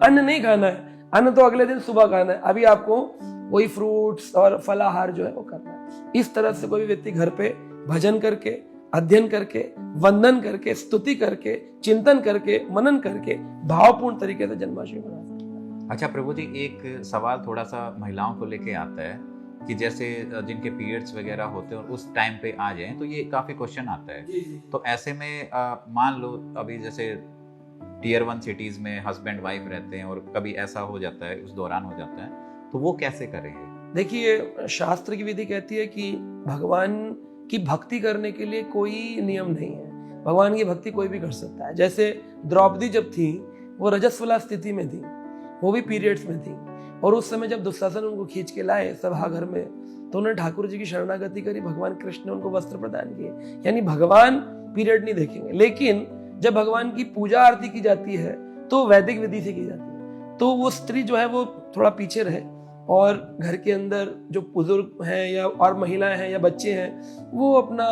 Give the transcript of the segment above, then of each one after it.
अन्न नहीं खाना है, अन्न तो अगले दिन सुबह खाना है, अभी आपको वही फ्रूट्स और फलाहार जो है वो करना है। इस तरह से कोई व्यक्ति घर पे भजन करके, अध्ययन करके, वंदन करके, स्तुति करके, चिंतन करके, मनन करके भावपूर्ण तरीके से जन्माष्टमी मना सकता है। अच्छा प्रभु जी, एक सवाल थोड़ा सा महिलाओं को लेके आता है कि जैसे जिनके पीरियड्स वगैरह होते हैं और उस टाइम पे आ जाएं, तो ये काफ़ी क्वेश्चन आता है। तो ऐसे में मान लो अभी जैसे टियर 1 सिटीज़ में हस्बैंड वाइफ रहते हैं और कभी ऐसा हो जाता है, उस दौरान हो जाता है, तो वो कैसे करेंगे? देखिए, शास्त्र की विधि कहती है कि भगवान की भक्ति करने के लिए कोई नियम नहीं है, भगवान की भक्ति कोई भी कर सकता है। जैसे द्रौपदी जब थी वो रजस्वला स्थिति में थी, वो भी पीरियड्स में थी, और उस समय जब दुशासन उनको खींच के लाए सभा घर में, तो उन्होंने ठाकुर जी की शरणागति करी, भगवान कृष्ण ने उनको वस्त्र प्रदान किए। यानी भगवान पीरियड नहीं देखेंगे, लेकिन जब भगवान की पूजा आरती की जाती है तो वैदिक विधि से की जाती है, तो वो स्त्री जो है वो थोड़ा पीछे रहे, और घर के अंदर जो बुजुर्ग हैं या और महिलाएं हैं या बच्चे हैं, वो अपना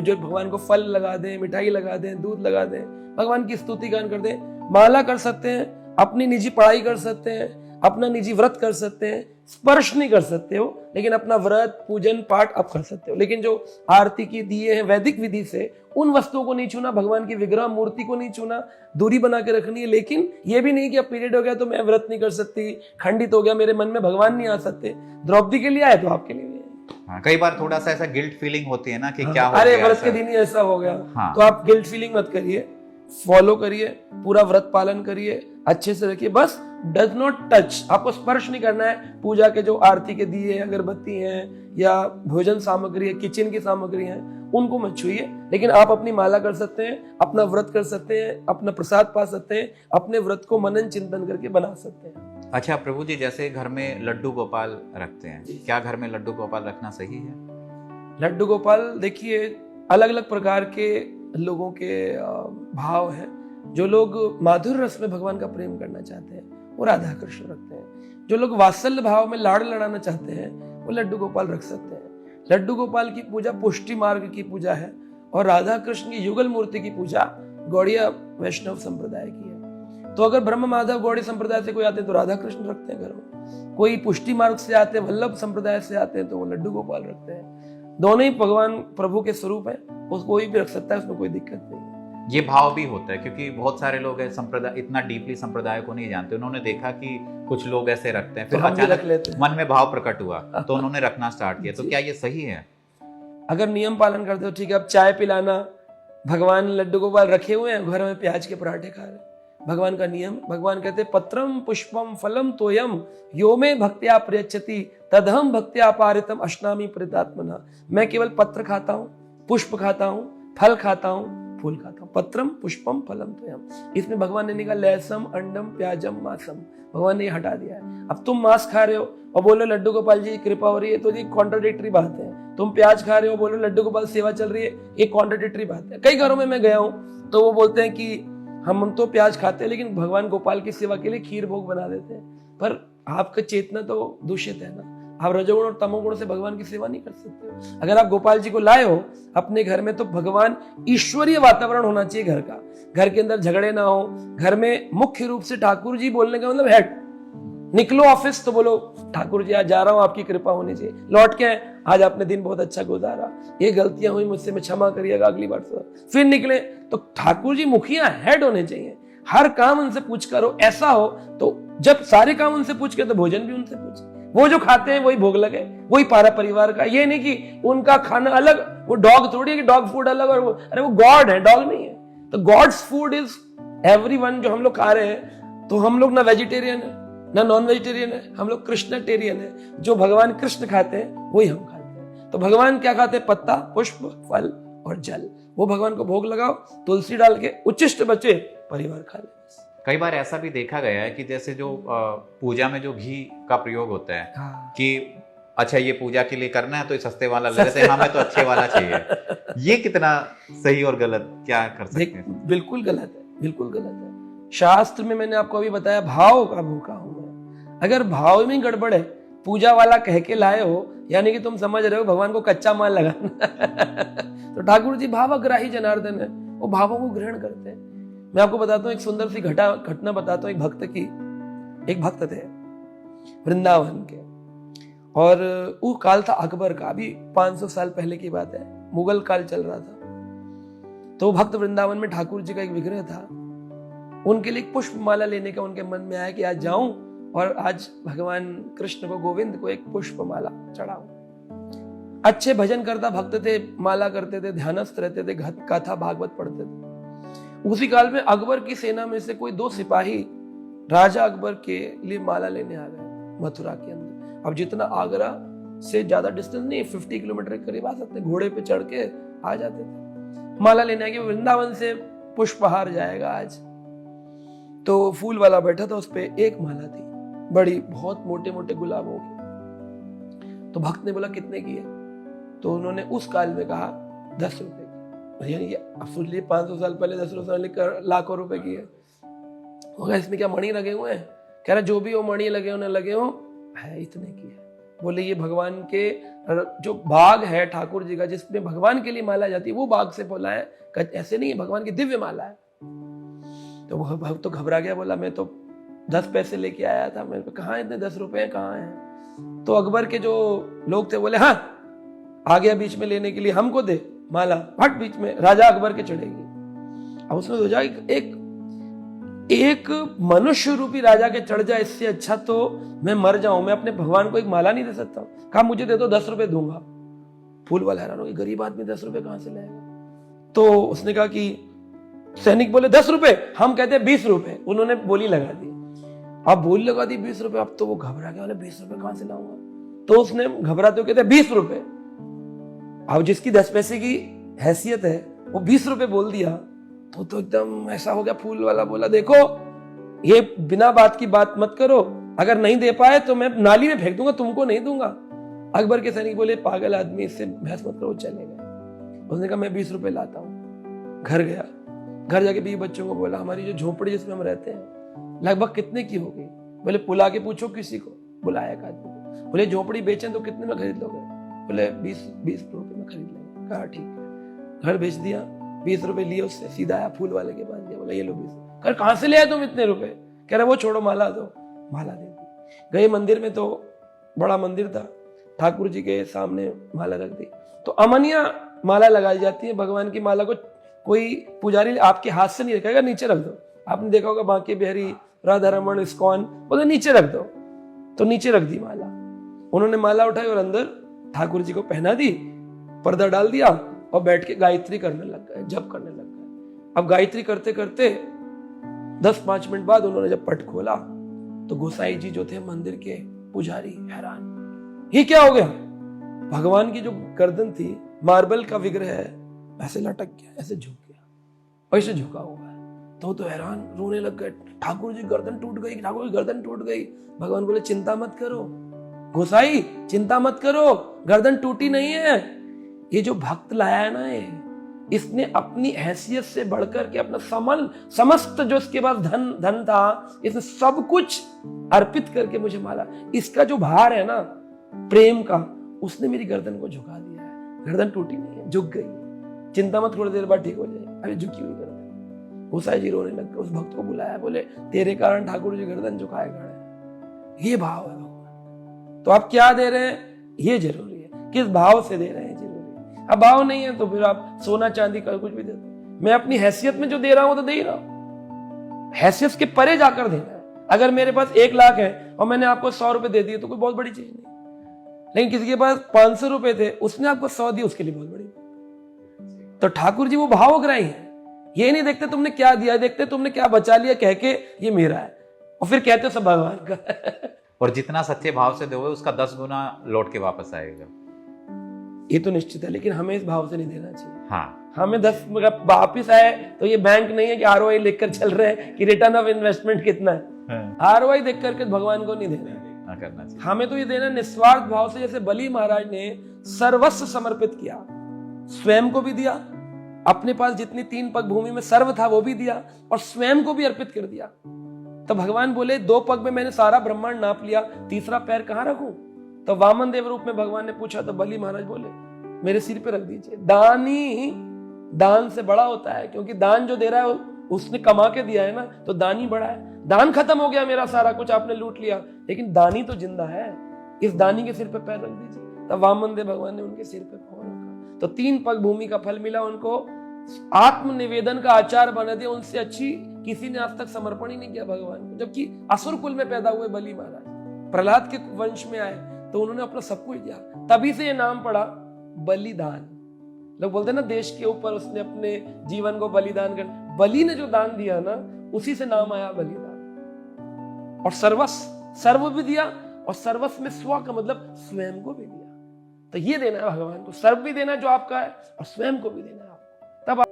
जो भगवान को फल लगा दें, मिठाई लगा दें, दूध लगा दें, भगवान की स्तुति गान कर दें, माला कर सकते हैं, अपनी निजी पढ़ाई कर सकते हैं, अपना निजी व्रत कर सकते हैं, स्पर्श नहीं कर सकते हो, लेकिन अपना व्रत पूजन पाठ आप कर सकते हो। लेकिन जो आरती की दिए हैं वैदिक विधि से, उन वस्तुओं को नहीं छूना, भगवान की विग्रह मूर्ति को नहीं छूना, दूरी बना के रखनी है। लेकिन ये भी नहीं कि अब पीरियड हो गया तो मैं व्रत नहीं कर सकती, खंडित हो गया, मेरे मन में भगवान नहीं आ सकते। द्रौपदी के लिए आए तो आपके लिए भी आए। हाँ, कई बार थोड़ा सा ऐसा गिल्ट फीलिंग होती है ना कि क्या हो अरे गया, व्रत के दिन ही ऐसा हो गया। हाँ। तो आप गिल्ट फीलिंग मत करिए, फॉलो करिए, पूरा व्रत पालन करिए, अच्छे से रखिए, बस डज नॉट टच, आपको स्पर्श नहीं करना है। पूजा के जो आरती के दिए, अगरबत्ती हैं या भोजन सामग्री है, किचन की सामग्री है, उनको मत छूइए। लेकिन आप अपनी माला कर सकते हैं, अपना व्रत कर सकते हैं, अपना प्रसाद पा सकते हैं, अपने व्रत को मनन चिंतन करके बना सकते हैं। अच्छा प्रभु जी, जैसे घर में लड्डू गोपाल रखते हैं, क्या घर में लड्डू गोपाल रखना सही है? लड्डू गोपाल देखिए, अलग अलग प्रकार के लोगों के भाव हैं। जो लोग माधुर्य रस में भगवान का प्रेम करना चाहते हैं वो राधा कृष्ण रखते हैं। जो लोग वात्सल्य भाव में लाड़ लड़ाना चाहते हैं वो लड्डू गोपाल रख सकते हैं। लड्डू गोपाल की पूजा पुष्टि मार्ग की पूजा है, और राधा कृष्ण की युगल मूर्ति की पूजा गौड़िया वैष्णव संप्रदाय की है। तो अगर ब्रह्म माधव गौड़ी संप्रदाय से कोई आते हैं तो राधा कृष्ण रखते हैं घर में, कोई पुष्टि मार्ग से आते हैं, वल्लभ संप्रदाय से आते हैं तो वो लड्डू गोपाल रखते हैं। दोनों ही भगवान प्रभु के स्वरूप है, उसको कोई भी रख सकता है, उसमें कोई दिक्कत नहीं है। ये भाव भी होता है क्योंकि बहुत सारे लोग हैं संप्रदाय, इतना डीपली संप्रदाय को नहीं जानते, उन्होंने देखा कि कुछ लोग ऐसे रखते हैं, फिर अचानक मन में भाव प्रकट हुआ तो उन्होंने रखना स्टार्ट किया। तो क्या ये सही है? अगर नियम पालन करते हो ठीक है। अब चाय पिलाना, भगवान लड्डू गोपाल रखे हुए हैं, घर में प्याज के पराठे खा रहे हैं, भगवान का नियम। भगवान कहते पत्रम पुष्पम फलम तोयम यो में भक्त्या प्रयच्छति तदहम भक्त्या पारितम अश्नामि प्रेतात्मना। मैं केवल पत्र खाता हूँ, पुष्प खाता हूँ, फल खाता हूँ, फूल खाता हूँ। पत्रम पुष्पम फलम तोयम, इसमें भगवान ने निकला लहसम अंडम प्याजम मासम, भगवान ने ये हटा दिया है। अब तुम मांस खा रहे हो और बोलो लड्डू गोपाल जी कृपा हो रही है, तो ये कॉन्ट्राडिक्टरी बात है। तुम प्याज खा रहे हो, बोलो लड्डू गोपाल सेवा चल रही है, ये कॉन्ट्राडिक्टरी बात है। कई घरों में मैं गया हूँ तो वो बोलते हैं कि हम तो प्याज खाते हैं लेकिन भगवान गोपाल की सेवा के लिए खीर भोग बना देते हैं, पर आपका चेतना तो दूषित है ना। आप रजोगुण और तमोगुण से भगवान की सेवा नहीं कर सकते हो। अगर आप गोपाल जी को लाए हो अपने घर में तो भगवान ईश्वरीय वातावरण होना चाहिए घर का। घर के अंदर झगड़े ना हो, घर में मुख्य रूप से ठाकुर जी बोलने का मतलब हेड। निकलो ऑफिस तो बोलो ठाकुर जी आज जा रहा हूं, आपकी कृपा होनी चाहिए। लौट के आज आपने दिन बहुत अच्छा गुजारा, ये गलतियां हुई मुझसे, मैं क्षमा करिएगा अगली बार से। फिर निकले तो ठाकुर जी मुखिया हेड होने चाहिए, हर काम उनसे पूछ करो। ऐसा हो तो जब सारे काम उनसे पूछ के तो भोजन भी उनसे पूछ, वो जो खाते हैं वही भोग लगे, वही पारा परिवार का। ये नहीं कि उनका खाना अलग, वो डॉग थोड़ी है कि डॉग फूड अलग और वो, अरे वो गॉड है, डॉग नहीं है। तो गॉड्स फूड इज एवरीवन। जो हम लोग खा रहे हैं तो हम लोग ना वेजिटेरियन है ना नॉन वेजिटेरियन है, हम लोग कृष्णटेरियन है। जो भगवान कृष्ण खाते हैं वही हम खाते हैं। तो भगवान क्या खाते हैं? पत्ता, पुष्प, फल और जल। वो भगवान को भोग लगाओ, तुलसी डाल के, उच्चिष्ट बचे, परिवार खा ले। कई बार ऐसा भी देखा गया है कि जैसे जो पूजा में जो घी का प्रयोग होता है, हाँ। कि अच्छा ये पूजा के लिए करना है तो सस्ते वाला ले लेते हैं, हमें तो अच्छे वाला चाहिए। ये कितना सही और गलत, क्या कर सकते हैं? बिल्कुल गलत है, बिल्कुल गलत है। शास्त्र में मैंने आपको अभी बताया भाव का भूखा हूं मैं। अगर भाव में गड़बड़ है, पूजा वाला कह के लाए हो, यानी कि तुम समझ रहे हो भगवान को कच्चा माल लगाना। तो ठाकुर जी भावग्राही जनार्दन है, वो भावों को ग्रहण करते हैं। मैं आपको बताता हूँ एक सुंदर सी घटना बताता हूँ एक भक्त की। एक भक्त थे वृंदावन के, और वो काल था अकबर का, अभी 500 साल पहले की बात है, मुगल काल चल रहा था। तो भक्त वृंदावन में ठाकुर जी का एक विग्रह था, उनके लिए एक पुष्प माला लेने का उनके मन में आया कि आज जाऊं और आज भगवान कृष्ण को, गोविंद को एक पुष्प माला चढ़ाऊं। अच्छे भजन करता भक्त थे, माला करते थे, ध्यानस्थ रहते थे, कथा भागवत पढ़ते थे। उसी काल में अकबर की सेना में से कोई 2 सिपाही राजा अकबर के लिए माला लेने आ गए मथुरा के अंदर। अब जितना आगरा से ज्यादा डिस्टेंस नहीं, 50 किलोमीटर के करीब आ सकते, घोड़े पे चढ़ के आ जाते थे। माला लेने आके वृंदावन से पुष्पहार जाएगा आज। तो फूल वाला बैठा था, उस पे एक माला थी बड़ी, बहुत मोटे मोटे गुलाबों की। तो भक्त ने बोला कितने की है? तो उन्होंने उस काल में कहा 10 रुपए की। यानी अब सुन लिए 500 साल पहले 10 रुपए लाखों रुपए की है। होगा इसमें क्या मणि लगे हुए हैं? कह रहा जो भी वो मणि लगे हो न लगे हो, है इतने की है। बोले ये भगवान के जो बाग है ठाकुर जी का, जिसमें भगवान के लिए माला जाती है, वो बाग से बोला है, ऐसे नहीं है, भगवान की दिव्य माला है। तो वह भक्त तो घबरा गया, बोला मैं तो 10 पैसे लेके आया था, मेरे पे कहाँ इतने 10 रुपए कहाँ हैं? तो अकबर के जो लोग थे बोले हाँ आ गया बीच में लेने के लिए, हमको दे माला, हट बीच में, राजा अकबर के चढ़ेगी। अब उसमें सोचा एक मनुष्य रूपी राजा के चढ़ जाए, इससे अच्छा तो मैं मर जाऊं, मैं अपने भगवान को एक माला नहीं दे सकता। कहा मुझे दे दो, 10 रुपए दूंगा। फूल वाला हैरान हो गया, गरीब आदमी 10 रुपए कहां से लाएगा? तो उसने कहा कि सैनिक बोले 10 रुपए, हम कहते हैं 20 रुपए। उन्होंने बोली लगा दी। अब बोली लगा दी 20 रुपए। अब तो वो घबरा गया, 20 रुपए कहां से लाऊंगा? तो उसने घबराते हुए कहते 20 रुपए। अब जिसकी 10 पैसे की हैसियत है वो 20 रुपए बोल दिया, तो एकदम ऐसा हो गया। फूल वाला बोला देखो ये बिना बात की बात मत करो, अगर नहीं दे पाए तो मैं नाली में फेंक दूंगा, तुमको नहीं दूंगा। अकबर के सैनिक बोले पागल आदमी, इससे बहस मत करो, चले गए। उसने कहा मैं 20 रुपए लाता हूँ। घर गया, घर जाके 20 बच्चों को बोला हमारी जो झोपड़ी जिसमें हम रहते हैं लगभग कितने की होगी? बोले पुला के पूछो किसी को। बुलाया एक आदमी को, बोले झोपड़ी बेचें तो कितने में खरीद लोगे? बोले 20 रुपए में खरीद लेंगे। कहा ठीक है। घर बेच दिया, 20 रुपए लिए उससे, सीधा आया फूल वाले के पास गया, बोला ये लो 20। कर कहां से ले आए तुम इतने रुपए? कह रहे वो छोड़ो, माला दो। माला दे दी। गए मंदिर में, तो बड़ा मंदिर था, ठाकुर जी के सामने माला रख दी। तो अमनिया माला लगाई जाती है, भगवान की माला को कोई पुजारी आपके हाथ से नहीं रखेगा, नीचे रख दो। आपने देखा होगा बांके बिहारी, राधा रमन, इस्कॉन, बोले नीचे रख दो। तो नीचे रख दी माला। उन्होंने माला उठाई और अंदर ठाकुर जी को पहना दी, पर्दा डाल दिया और बैठ के गायत्री करने लग गए, जप करने लग गए। अब गायत्री करते करते 10-5 मिनट बाद उन्होंने जब पट खोला तो गोसाई जी जो थे मंदिर के पुजारी हैरान, ये क्या हो गया? भगवान की जो गर्दन थी, मार्बल का विग्रह है, ऐसे लटक गया, ऐसे झुक गया, ऐसे झुका हुआ है। तो हैरान, रोने लग गए। ठाकुर जी गर्दन टूट गई, ठाकुर जी गर्दन टूट गई। भगवान बोले चिंता मत करो गोसाई, चिंता मत करो, गर्दन टूटी नहीं है। ये जो भक्त लाया है ना, इसने अपनी हैसियत से बढ़कर के अपना समस्त जो इसके पास धन था, इसने सब कुछ अर्पित करके मुझे माला। इसका जो भार है ना प्रेम का, उसने मेरी गर्दन को झुका दिया है। गर्दन टूटी नहीं है, झुक गई। चिंता मत, थोड़ी देर बाद ठीक हो जाए। अभी झुकी हुई गर्दन। गोसाई जी रोने लग गए, उस भक्त को बुलाया, बोले तेरे कारण ठाकुर जी गर्दन झुकाए खड़े हैं। ये भाव है भगवान। तो आप क्या दे रहे हैं ये जरूरी है, किस भाव से दे रहे हैं जरूरी है। अब भाव नहीं है तो फिर आप सोना चांदी का कुछ भी दे दो। मैं अपनी हैसियत में जो दे रहा हूं तो दे ही रहा हूं, हैसियत के परे जाकर देना है। अगर मेरे पास 1 लाख है और मैंने आपको 100 रुपए दे दिए तो कोई बहुत बड़ी चीज नहीं। लेकिन किसी के पास 500 रुपए थे, उसने आपको 100 दिए, उसके लिए बहुत बड़ी। तो ठाकुर जी वो भावग्राही है। ये नहीं देखते तुमने क्या दिया, देखते तुमने क्या बचा लिया कह के ये मेरा है, और फिर कहते सब भगवान का। और जितना सच्चे भाव से दोगे उसका 10 गुना लौट के वापस आएगा। ये तो निश्चित है, लेकिन हमें इस भाव से नहीं देना चाहिए। हाँ, हमें 10 वापिस आए तो ये बैंक नहीं है कि ROI लिखकर चल रहे हैं कि रिटर्न ऑफ इन्वेस्टमेंट कितना है। ROI देख करके भगवान को नहीं देना करना चाहिए। हमें तो ये देना निस्वार्थ भाव से। जैसे बलि महाराज ने सर्वस्व समर्पित किया, स्वयं को भी दिया, अपने पास जितनी 3 पग भूमि में सर्व था वो भी दिया, और स्वयं को भी अर्पित कर दिया। तो भगवान बोले 2 पग में मैंने सारा ब्रह्मांड नाप लिया, तीसरा पैर कहां रखूं? तो वामन देव रूप में भगवान ने पूछा, तो बलि महाराज बोले मेरे सिर पे रख दीजिए। दान ही दान से बड़ा होता है, क्योंकि दान जो दे रहा है उसने कमा के दिया है ना, तो दान ही बड़ा है। दान खत्म हो गया मेरा सारा कुछ, आपने लूट लिया, लेकिन दानी तो जिंदा है, इस दानी के सिर पे पैर रख दीजिए। तब वामन देव भगवान ने उनके सिर पे पाँव रखा, तो 3 पग भूमि का फल मिला उनको, आत्म निवेदन का आचार बना दिया। उनसे अच्छी किसी ने आज तक समर्पण ही नहीं किया भगवान को, जबकि असुर कुल में पैदा हुए बलि महाराज प्रहलाद के वंश में आए, तो उन्होंने अपना सब कुछ दिया, तभी से ये नाम पड़ा बलिदान। लोग बोलते हैं ना देश के ऊपर उसने अपने जीवन को बलिदान कर, बलि ने जो दान दिया ना, उसी से नाम आया बलिदान। और सर्व भी दिया, और सर्वस्व में स्व का मतलब स्वयं को भी दिया। तो ये देना है भगवान को, सर्व भी देना जो आपका है और स्वयं को भी देना है आपको। तब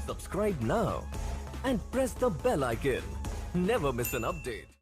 Subscribe now and press the bell icon. Never miss an update.